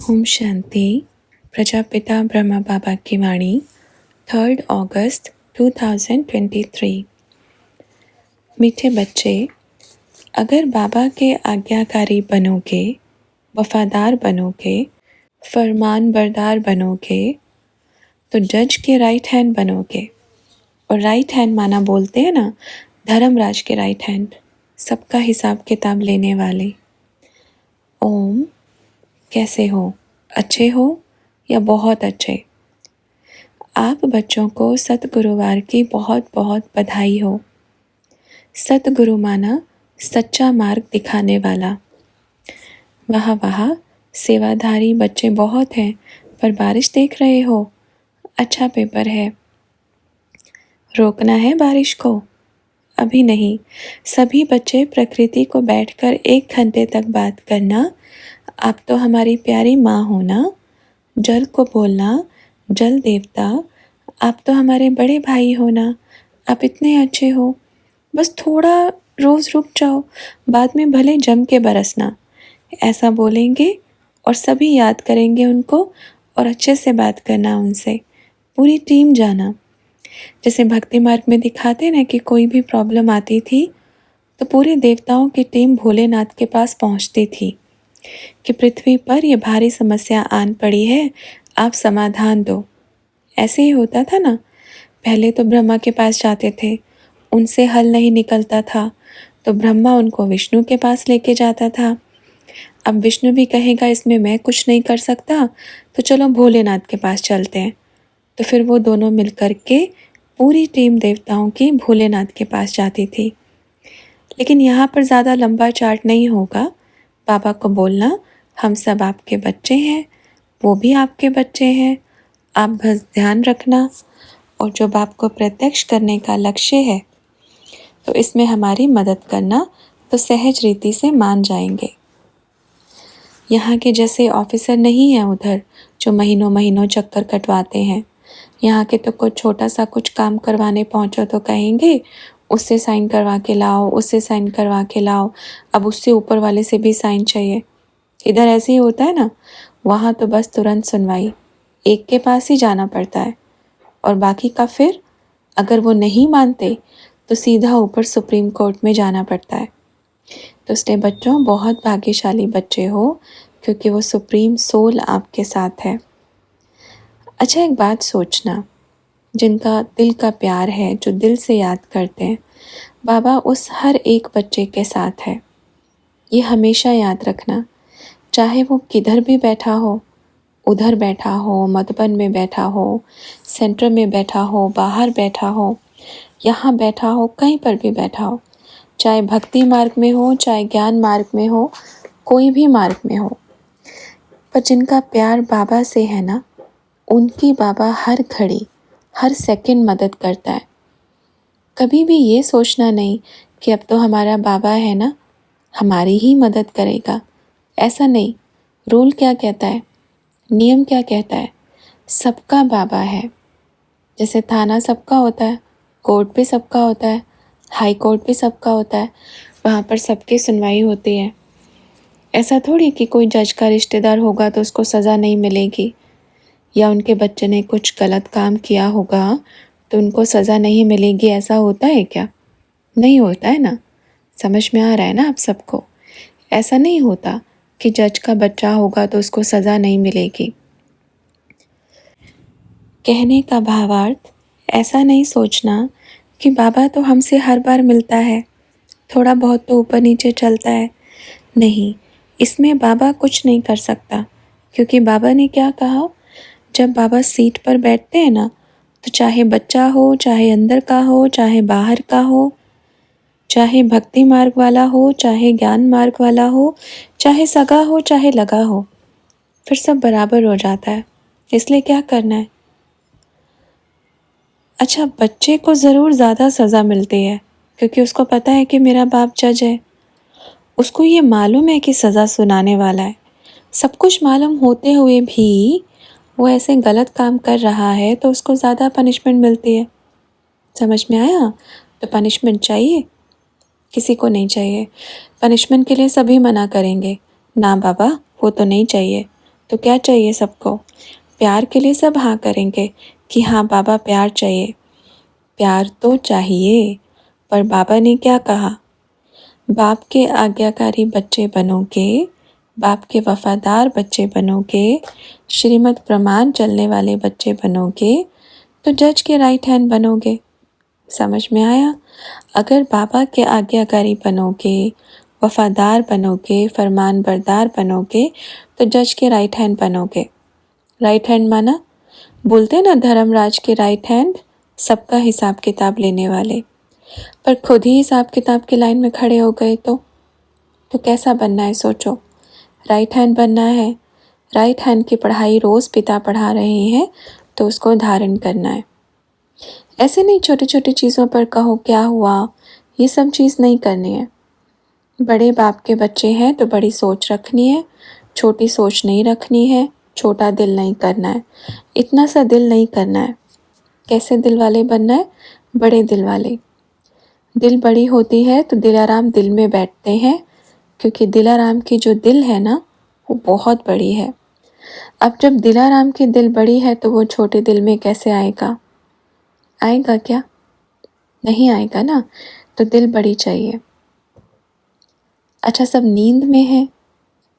ओम शांति। प्रजापिता ब्रह्मा बाबा की वाणी 3 अगस्त 2023। मीठे बच्चे, अगर बाबा के आज्ञाकारी बनोगे, वफादार बनोगे, फरमान बरदार बनोगे तो जज के राइट हैंड बनोगे। और राइट हैंड माना बोलते हैं ना, धर्मराज के राइट हैंड, सबका हिसाब किताब लेने वाले। ओम, कैसे हो? अच्छे हो या बहुत अच्छे? आप बच्चों को सतगुरुवार की बहुत बहुत बधाई हो। सतगुरु माना सच्चा मार्ग दिखाने वाला। वाह वाह, सेवाधारी बच्चे बहुत हैं, पर बारिश देख रहे हो, अच्छा पेपर है। रोकना है बारिश को? अभी नहीं। सभी बच्चे प्रकृति को बैठकर 1 घंटे तक बात करना। आप तो हमारी प्यारी माँ हो ना। जल को बोलना, जल देवता, आप तो हमारे बड़े भाई हो ना। आप इतने अच्छे हो, बस थोड़ा रोज़ रुक जाओ, बाद में भले जम के बरसना। ऐसा बोलेंगे और सभी याद करेंगे उनको और अच्छे से बात करना उनसे। पूरी टीम जाना। जैसे भक्ति मार्ग में दिखाते ना कि कोई भी प्रॉब्लम आती थी तो पूरे देवताओं की टीम भोलेनाथ के पास पहुंचती थी कि पृथ्वी पर यह भारी समस्या आन पड़ी है, आप समाधान दो। ऐसे ही होता था ना। पहले तो ब्रह्मा के पास जाते थे, उनसे हल नहीं निकलता था तो ब्रह्मा उनको विष्णु के पास लेके जाता था। अब विष्णु भी कहेगा इसमें मैं कुछ नहीं कर सकता, तो चलो भोलेनाथ के पास चलते हैं। तो फिर वो दोनों मिलकर के पूरी टीम देवताओं की भोलेनाथ के पास जाती थी। लेकिन यहाँ पर ज़्यादा लंबा चार्ट नहीं होगा। बाबा को बोलना, हम सब आपके बच्चे हैं, वो भी आपके बच्चे हैं, आप बस ध्यान रखना। और जो बाप को प्रत्यक्ष करने का लक्ष्य है तो इसमें हमारी मदद करना, तो सहज रीति से मान जाएंगे। यहाँ के जैसे ऑफिसर नहीं है उधर जो महीनों महीनों चक्कर कटवाते हैं। यहाँ के तो कुछ छोटा सा कुछ काम करवाने पहुँचो तो कहेंगे उससे साइन करवा के लाओ, उससे साइन करवा के लाओ, अब उससे ऊपर वाले से भी साइन चाहिए। इधर ऐसे ही होता है ना। वहाँ तो बस तुरंत सुनवाई, एक के पास ही जाना पड़ता है और बाकी का फिर अगर वो नहीं मानते तो सीधा ऊपर सुप्रीम कोर्ट में जाना पड़ता है। तो इसलिए बच्चों, बहुत भाग्यशाली बच्चे हो क्योंकि वो सुप्रीम सोल आपके साथ है। अच्छा, एक बात सोचना, जिनका दिल का प्यार है, जो दिल से याद करते हैं, बाबा उस हर एक बच्चे के साथ है। ये हमेशा याद रखना, चाहे वो किधर भी बैठा हो, उधर बैठा हो, मधुबन में बैठा हो, सेंटर में बैठा हो, बाहर बैठा हो, यहाँ बैठा हो, कहीं पर भी बैठा हो, चाहे भक्ति मार्ग में हो, चाहे ज्ञान मार्ग में हो, कोई भी मार्ग में हो, पर जिनका प्यार बाबा से है ना, उनकी बाबा हर घड़ी हर सेकंड मदद करता है। कभी भी ये सोचना नहीं कि अब तो हमारा बाबा है ना, हमारी ही मदद करेगा। ऐसा नहीं। रूल क्या कहता है, नियम क्या कहता है? सबका बाबा है। जैसे थाना सबका होता है, कोर्ट भी सबका होता है, हाई कोर्ट भी सबका होता है, वहाँ पर सबकी सुनवाई होती है। ऐसा थोड़ी कि कोई जज का रिश्तेदार होगा तो उसको सज़ा नहीं मिलेगी, या उनके बच्चे ने कुछ गलत काम किया होगा तो उनको सज़ा नहीं मिलेगी। ऐसा होता है क्या? नहीं होता है ना। समझ में आ रहा है ना आप सबको? ऐसा नहीं होता कि जज का बच्चा होगा तो उसको सज़ा नहीं मिलेगी। कहने का भावार्थ, ऐसा नहीं सोचना कि बाबा तो हमसे हर बार मिलता है, थोड़ा बहुत तो ऊपर नीचे चलता है। नहीं, इसमें बाबा कुछ नहीं कर सकता, क्योंकि बाबा ने क्या कहा, जब बाबा सीट पर बैठते हैं ना, तो चाहे बच्चा हो, चाहे अंदर का हो, चाहे बाहर का हो, चाहे भक्ति मार्ग वाला हो, चाहे ज्ञान मार्ग वाला हो, चाहे सगा हो, चाहे लगा हो, फिर सब बराबर हो जाता है। इसलिए क्या करना है? अच्छा, बच्चे को ज़रूर ज़्यादा सज़ा मिलती है क्योंकि उसको पता है कि मेरा बाप जज है। उसको ये मालूम है कि सज़ा सुनाने वाला है। सब कुछ मालूम होते हुए भी वो ऐसे गलत काम कर रहा है तो उसको ज़्यादा पनिशमेंट मिलती है। समझ में आया? तो पनिशमेंट चाहिए? किसी को नहीं चाहिए। पनिशमेंट के लिए सभी मना करेंगे, ना बाबा वो तो नहीं चाहिए। तो क्या चाहिए सबको? प्यार के लिए सब हाँ करेंगे कि हाँ बाबा प्यार चाहिए। प्यार तो चाहिए, पर बाबा ने क्या कहा? बाप के आज्ञाकारी बच्चे बनोगे, बाप के वफादार बच्चे बनोगे, श्रीमत प्रमाण चलने वाले बच्चे बनोगे, तो जज के राइट हैंड बनोगे। समझ में आया? अगर बाबा के आज्ञाकारी बनोगे, वफादार बनोगे, फरमान बरदार बनोगे, तो जज के राइट हैंड बनोगे। राइट हैंड माना, बोलते ना धर्मराज के राइट हैंड, सबका हिसाब किताब लेने वाले। पर खुद ही हिसाब किताब के लाइन में खड़े हो गए तो कैसा बनना है सोचो। राइट हैंड बनना है, राइट हैंड की पढ़ाई रोज़ पिता पढ़ा रहे हैं तो उसको धारण करना है। ऐसे नहीं छोटी छोटी चीज़ों पर कहो क्या हुआ, ये सब चीज़ नहीं करनी है। बड़े बाप के बच्चे हैं तो बड़ी सोच रखनी है, छोटी सोच नहीं रखनी है, छोटा दिल नहीं करना है, इतना सा दिल नहीं करना है। कैसे दिल वाले बनना है? बड़े दिल वाले। दिल बड़ी होती है तो दिलाराम दिल में बैठते हैं, क्योंकि दिलाराम की जो दिल है ना वो बहुत बड़ी है। अब जब दिलाराम की दिल बड़ी है तो वो छोटे दिल में कैसे आएगा? आएगा क्या? नहीं आएगा ना। तो दिल बड़ी चाहिए। अच्छा, सब नींद में है,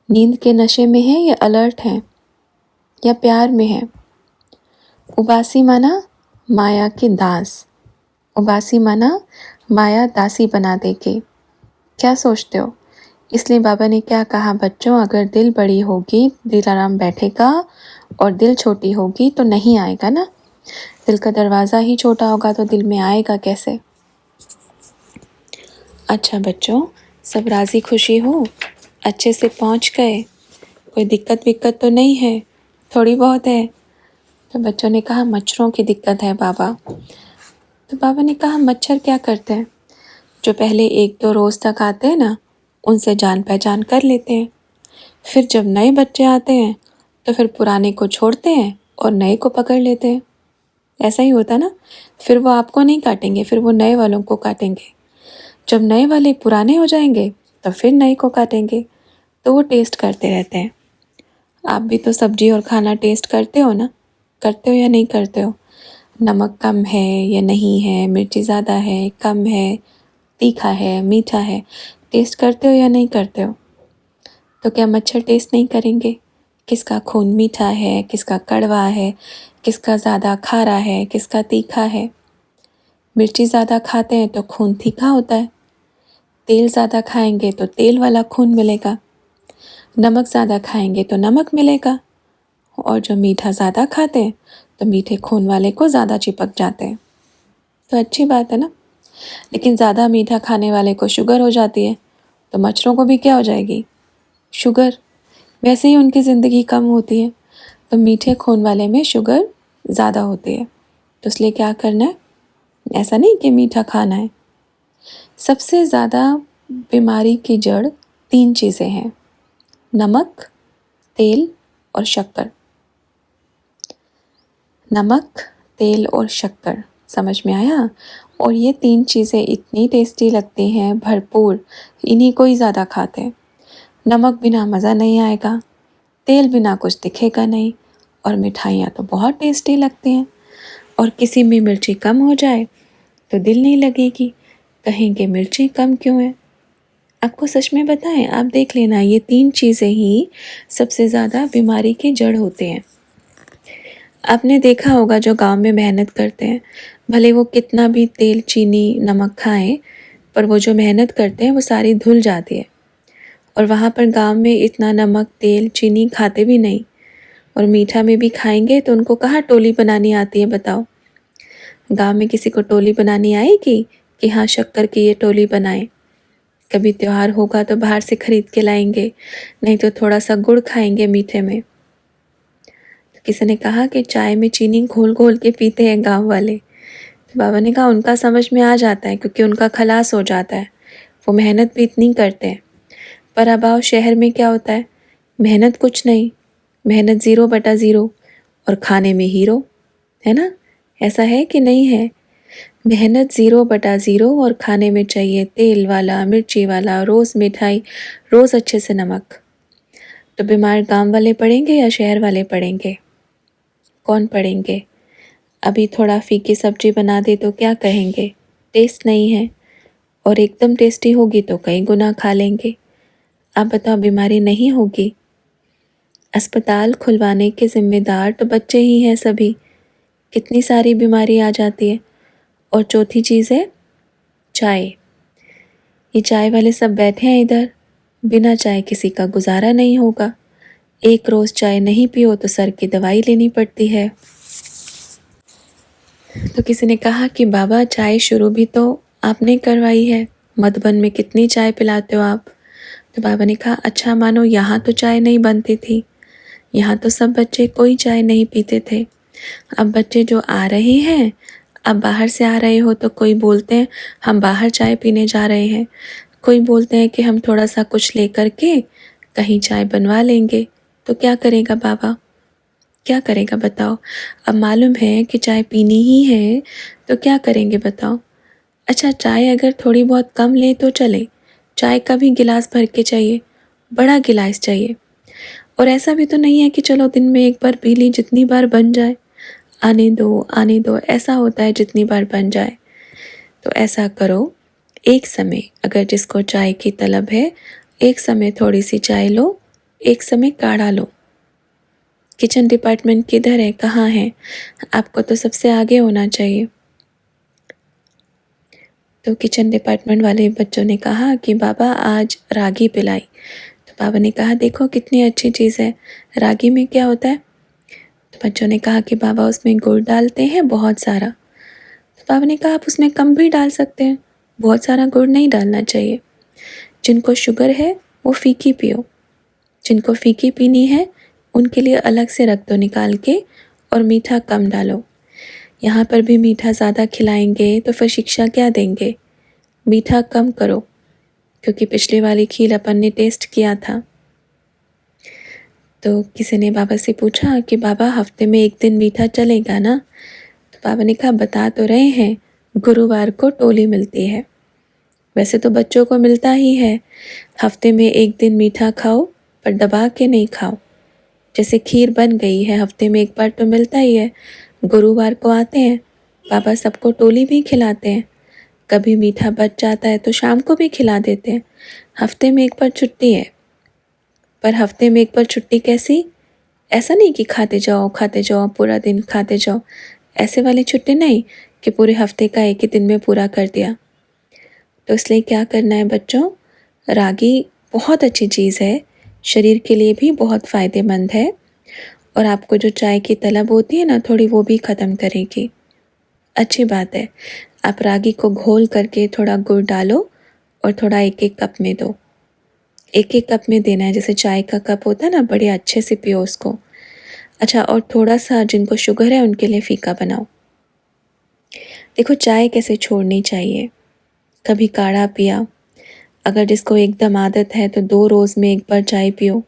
नींद के नशे में है या अलर्ट हैं या प्यार में है? उबासी माना माया के दास, उबासी माना माया दासी बना देगी। क्या सोचते हो? इसलिए बाबा ने क्या कहा बच्चों, अगर दिल बड़ी होगी दिल आराम बैठेगा, और दिल छोटी होगी तो नहीं आएगा ना। दिल का दरवाज़ा ही छोटा होगा तो दिल में आएगा कैसे? अच्छा बच्चों, सब राज़ी खुशी हो? अच्छे से पहुंच गए? कोई दिक्कत विक्कत तो नहीं है? थोड़ी बहुत है। तो बच्चों ने कहा मच्छरों की दिक्कत है बाबा। तो बाबा ने कहा मच्छर क्या करते हैं? जो पहले 1-2 रोज़ तक आते हैं ना, उनसे जान पहचान कर लेते हैं। फिर जब नए बच्चे आते हैं तो फिर पुराने को छोड़ते हैं और नए को पकड़ लेते हैं। ऐसा ही होता ना। फिर वो आपको नहीं काटेंगे, फिर वो नए वालों को काटेंगे। जब नए वाले पुराने हो जाएंगे तो फिर नए को काटेंगे। तो वो टेस्ट करते रहते हैं। आप भी तो सब्जी और खाना टेस्ट करते हो ना? करते हो या नहीं करते हो? नमक कम है या नहीं है, मिर्ची ज़्यादा है, कम है, तीखा है, मीठा है, टेस्ट करते हो या नहीं करते हो? तो क्या मच्छर टेस्ट नहीं करेंगे? किसका खून मीठा है, किसका कड़वा है, किसका ज़्यादा खारा है, किसका तीखा है? मिर्ची ज़्यादा खाते हैं तो खून तीखा होता है, तेल ज़्यादा खाएंगे तो तेल वाला खून मिलेगा, नमक ज़्यादा खाएंगे तो नमक मिलेगा, और जो मीठा ज़्यादा खाते हैं तो मीठे खून वाले को ज़्यादा चिपक जाते हैं। तो अच्छी बात है ना। लेकिन ज़्यादा मीठा खाने वाले को शुगर हो जाती है, तो मच्छरों को भी क्या हो जाएगी? शुगर। वैसे ही उनकी ज़िंदगी कम होती है, तो मीठे खून वाले में शुगर ज़्यादा होती है। तो इसलिए क्या करना है? ऐसा नहीं कि मीठा खाना है। सबसे ज़्यादा बीमारी की जड़ 3 चीज़ें हैं, नमक, तेल और शक्कर। नमक, तेल और शक्कर, समझ में आया? और ये 3 चीज़ें इतनी टेस्टी लगती हैं, भरपूर, इन्हीं को ही ज़्यादा खाते हैं। नमक बिना मज़ा नहीं आएगा, तेल बिना कुछ दिखेगा नहीं, और मिठाइयाँ तो बहुत टेस्टी लगती हैं। और किसी में मिर्ची कम हो जाए तो दिल नहीं लगेगी, कहेंगे मिर्ची कम क्यों है। आपको सच में बताएं, आप देख लेना, ये 3 चीज़ें ही सबसे ज़्यादा बीमारी की जड़ होते हैं। आपने देखा होगा जो गांव में मेहनत करते हैं, भले वो कितना भी तेल चीनी नमक खाएं, पर वो जो मेहनत करते हैं वो सारी धुल जाती है। और वहाँ पर गांव में इतना नमक तेल चीनी खाते भी नहीं, और मीठा में भी खाएंगे तो उनको कहाँ टोली बनानी आती है बताओ? गांव में किसी को टोली बनानी आएगी कि हाँ शक्कर की ये टोली बनाएं? कभी त्योहार होगा तो बाहर से खरीद के लाएंगे, नहीं तो थोड़ा सा गुड़ खाएंगे मीठे में। तो किसी ने कहा कि चाय में चीनी घोल घोल के पीते हैं गांव वाले। तो बाबा ने कहा उनका समझ में आ जाता है, क्योंकि उनका खलास हो जाता है, वो मेहनत भी इतनी करते हैं। पर अब आओ शहर में क्या होता है? मेहनत कुछ नहीं, मेहनत 0/0 और खाने में हीरो, है ना? ऐसा है कि नहीं है? मेहनत 0/0 और खाने में चाहिए तेल वाला, मिर्ची वाला, रोज़ मिठाई, रोज़ अच्छे से नमक। तो बीमार गांव वाले पड़ेंगे या शहर वाले पड़ेंगे? कौन पड़ेंगे? अभी थोड़ा फीकी सब्जी बना दे तो क्या कहेंगे, टेस्ट नहीं है, और एकदम टेस्टी होगी तो कई गुना खा लेंगे। आप बताओ, बीमारी नहीं होगी? अस्पताल खुलवाने के जिम्मेदार तो बच्चे ही हैं सभी। कितनी सारी बीमारी आ जाती है। और चौथी चीज़ है चाय। ये चाय वाले सब बैठे हैं इधर, बिना चाय किसी का गुजारा नहीं होगा। एक रोज़ चाय नहीं पियो तो सर की दवाई लेनी पड़ती है। तो किसी ने कहा कि बाबा चाय शुरू भी तो आपने करवाई है, मधुबन में कितनी चाय पिलाते हो आप। तो बाबा ने कहा अच्छा मानो यहाँ तो चाय नहीं बनती थी, यहाँ तो सब बच्चे कोई चाय नहीं पीते थे। अब बच्चे जो आ रहे हैं, अब बाहर से आ रहे हो तो कोई बोलते हैं हम बाहर चाय पीने जा रहे हैं, कोई बोलते हैं कि हम थोड़ा सा कुछ लेकर के कहीं चाय बनवा लेंगे। तो क्या करेगा बाबा, क्या करेगा बताओ। अब मालूम है कि चाय पीनी ही है तो क्या करेंगे बताओ। अच्छा, चाय अगर थोड़ी बहुत कम ले तो चले, चाय का भी गिलास भर के चाहिए, बड़ा गिलास चाहिए। और ऐसा भी तो नहीं है कि चलो दिन में एक बार पी ली, जितनी बार बन जाए। आने दो, ऐसा होता है जितनी बार बन जाए। तो ऐसा करो, एक समय अगर जिसको चाय की तलब है, एक समय थोड़ी सी चाय लो, एक समय काढ़ा लो। किचन डिपार्टमेंट किधर है, कहाँ है? आपको तो सबसे आगे होना चाहिए। तो किचन डिपार्टमेंट वाले बच्चों ने कहा कि बाबा आज रागी पिलाई। तो बाबा ने कहा देखो कितनी अच्छी चीज़ है, रागी में क्या होता है? तो बच्चों ने कहा कि बाबा उसमें गुड़ डालते हैं बहुत सारा। तो बाबा ने कहा आप उसमें कम भी डाल सकते हैं, बहुत सारा गुड़ नहीं डालना चाहिए। जिनको शुगर है वो फीकी पियो, जिनको फीकी पीनी है उनके लिए अलग से रख दो निकाल के, और मीठा कम डालो। यहाँ पर भी मीठा ज़्यादा खिलाएंगे तो फिर शिक्षा क्या देंगे। मीठा कम करो, क्योंकि पिछली वाली खीर अपन ने टेस्ट किया था। तो किसी ने बाबा से पूछा कि बाबा हफ्ते में एक दिन मीठा चलेगा ना? तो बाबा ने कहा बता तो रहे हैं, गुरुवार को टोली मिलती है। वैसे तो बच्चों को मिलता ही है, हफ्ते में एक दिन मीठा खाओ पर दबा के नहीं खाओ। जैसे खीर बन गई है, हफ्ते में एक बार तो मिलता ही है। गुरुवार को आते हैं, बाबा सबको टोली भी खिलाते हैं। कभी मीठा बच जाता है तो शाम को भी खिला देते हैं। हफ्ते में एक बार छुट्टी है, पर हफ्ते में एक बार छुट्टी कैसी? ऐसा नहीं कि खाते जाओ पूरा दिन खाते जाओ, ऐसे वाली छुट्टी नहीं कि पूरे हफ्ते का एक ही दिन में पूरा कर दिया। तो इसलिए क्या करना है बच्चों, रागी बहुत अच्छी चीज़ है, शरीर के लिए भी बहुत फ़ायदेमंद है, और आपको जो चाय की तलब होती है ना थोड़ी, वो भी ख़त्म करेगी। अच्छी बात है, आप रागी को घोल करके थोड़ा गुड़ डालो और थोड़ा एक एक कप में दो। एक एक कप में देना है, जैसे चाय का कप होता है ना, बड़े अच्छे से पियो उसको। अच्छा, और थोड़ा सा जिनको शुगर है उनके लिए फीका बनाओ। देखो चाय कैसे छोड़नी चाहिए, कभी काढ़ा पिया, अगर जिसको एकदम आदत है तो 2 रोज़ में एक बार चाय पियो।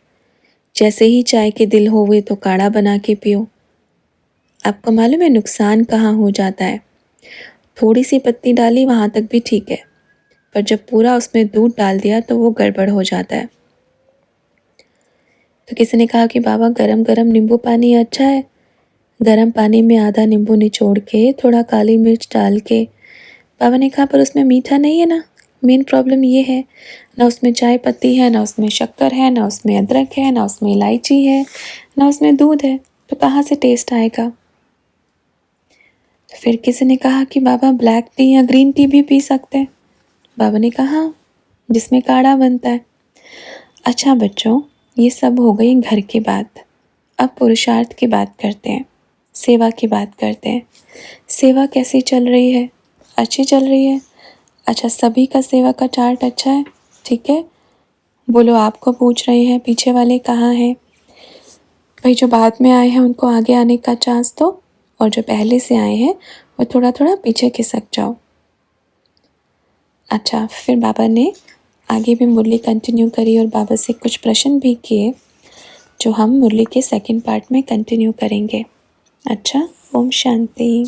जैसे ही चाय के दिल होवे तो काढ़ा बना के पियो। आपको मालूम है नुकसान कहाँ हो जाता है? थोड़ी सी पत्ती डाली वहाँ तक भी ठीक है, पर जब पूरा उसमें दूध डाल दिया तो वो गड़बड़ हो जाता है। तो किसी ने कहा कि बाबा गरम गरम नींबू पानी अच्छा है। गरम पानी में आधा नींबू निचोड़ के थोड़ा काली मिर्च डाल के। बाबा ने कहा पर उसमें मीठा नहीं है ना, मेन प्रॉब्लम ये है, ना उसमें चाय पत्ती है, ना उसमें शक्कर है, ना उसमें अदरक है, ना उसमें इलायची है, ना उसमें दूध है, तो कहाँ से टेस्ट आएगा। तो फिर किसी ने कहा कि बाबा ब्लैक टी या ग्रीन टी भी पी सकते हैं। बाबा ने कहा हाँ, जिसमें काढ़ा बनता है। अच्छा बच्चों, ये सब हो गई घर की बात। अब पुरुषार्थ की बात करते हैं, सेवा की बात करते हैं। सेवा कैसी चल रही है? अच्छी चल रही है। अच्छा, सभी का सेवा का चार्ट अच्छा है, ठीक है। बोलो, आपको पूछ रहे हैं पीछे वाले कहाँ हैं? भाई जो बाद में आए हैं उनको आगे आने का चांस दो, और जो पहले से आए हैं वो थोड़ा थोड़ा पीछे खिसक जाओ। अच्छा, फिर बाबा ने आगे भी मुरली कंटिन्यू करी और बाबा से कुछ प्रश्न भी किए, जो हम मुरली के सेकंड पार्ट में कंटिन्यू करेंगे। अच्छा, ओम शांति।